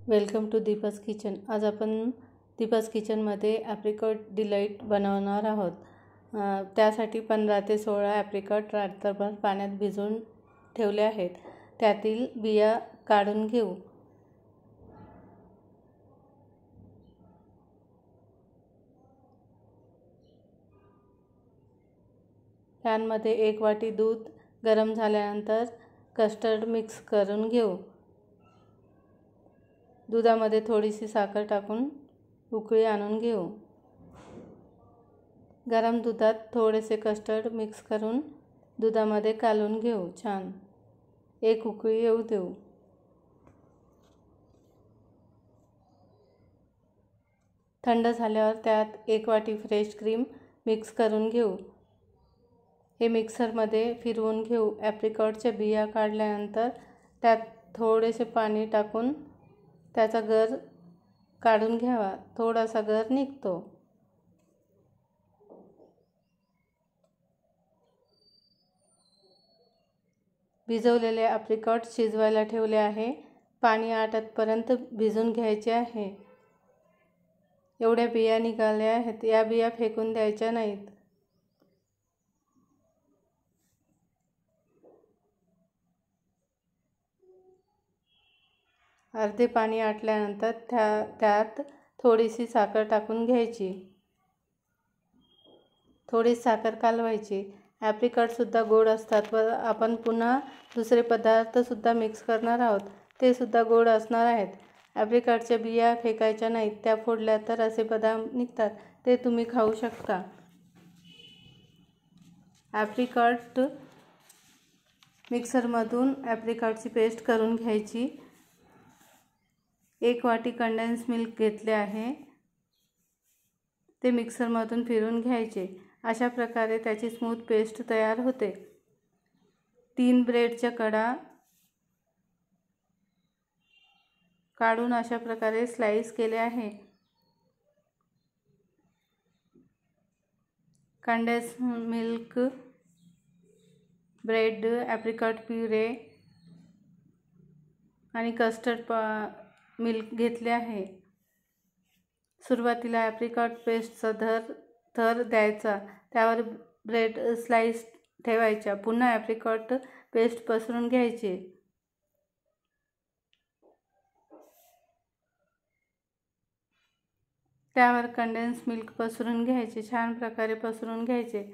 Welcome to Deepa's kitchen. आज आपण दीपास किचनमध्ये ॲप्रिकॉट डिलाईट बनवणार आहोत। त्यासाठी 15 ते 16 ॲप्रिकॉट रात्रभर पाण्यात भिजवून ठेवले आहेत। त्यातील बिया काढून घेऊ। पॅनमध्ये 1 वाटी दूध गरम झाल्यानंतर कस्टर्ड मिक्स करून घेऊ। दुधामध्ये थोडीशी साखर टाकून उकळी आणून घेऊ। गरम दुधात थोडेसे कस्टर्ड मिक्स करून दुधामध्ये कालवून घेऊ। छान एक उकळी येऊ देऊ। थंड झाल्यावर त्यात 1 वाटी फ्रेश क्रीम मिक्स करून घेऊ। हे मिक्सरमध्ये फिरवून घेऊ। ॲप्रिकॉटच्या बिया काढल्यानंतर त्यात थोडेसे पाणी टाकून त्याचा गर काढून घ्यावा। थोडासा गर निघतो। भिजवलेले ॲप्रिकॉट शिजवायला ठेवले आहे। पाणी आटेपर्यंत भिजून घ्यायचे आहे। एवढ्या बिया निघाल्या आहेत। या बिया फेकून द्यायच्या नाहीत। अर्धे पाणी आटल्यानंतर त्यात थोडीशी साखर टाकून घ्यायची। थोडी साखर कालवायची। ॲप्रिकॉटसुद्धा गोड असतात व आपण पुन्हा दुसरे पदार्थसुद्धा मिक्स करणार आहोत, ते सुद्धा गोड असणार आहेत। ॲप्रिकॉटच्या बिया फेकायच्या नाहीत। त्या फोडल्या तर असे बदाम निघतात, ते तुम्ही खाऊ शकता। ॲप्रिकॉट मिक्सरमधून ॲप्रिकॉटची पेस्ट करून घ्यायची। 1 वाटी कंडेन्स मिल्क घेतले आहे, ते मिक्सरमधून फिरवून घ्यायचे। अशा प्रकारे त्याची स्मूथ पेस्ट तयार होते। 3 ब्रेडच्या कडा काढून अशा प्रकारे स्लाइस केले आहे। Condense milk, bread, apricot puree आणि कस्टर्ड मिल्क घेतले आहे। सुरुवातीला ॲप्रिकॉट पेस्टचा थर द्यायचा, त्यावर ब्रेड स्लाइस ठेवायच्या। पुन्हा ॲप्रिकॉट पेस्ट पसरून घ्यायची। त्यावर कंडेन्स मिल्क पसरून घ्यायचे। छान प्रकारे पसरून घ्यायचे।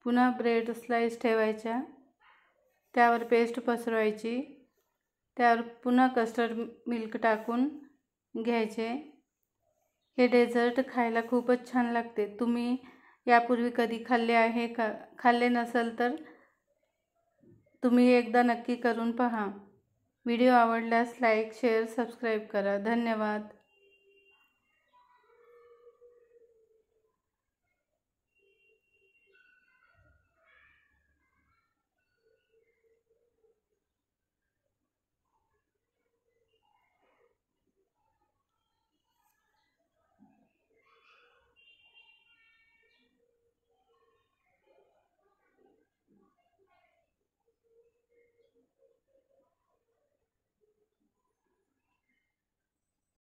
पुन्हा ब्रेड स्लाइस ठेवायच्या, त्यावर पेस्ट पसरवायची। त्यावर पुन्हा कस्टर्ड मिल्क टाकून घ्यायचे। हे डेझर्ट खायला खूपच छान लागते। तुम्ही यापूर्वी कधी खाल्ले आहे का? खाल्ले नसेल तर तुम्ही एकदा नक्की करून पहा। व्हिडिओ आवडल्यास लाईक, शेअर, सबस्क्राईब करा। धन्यवाद।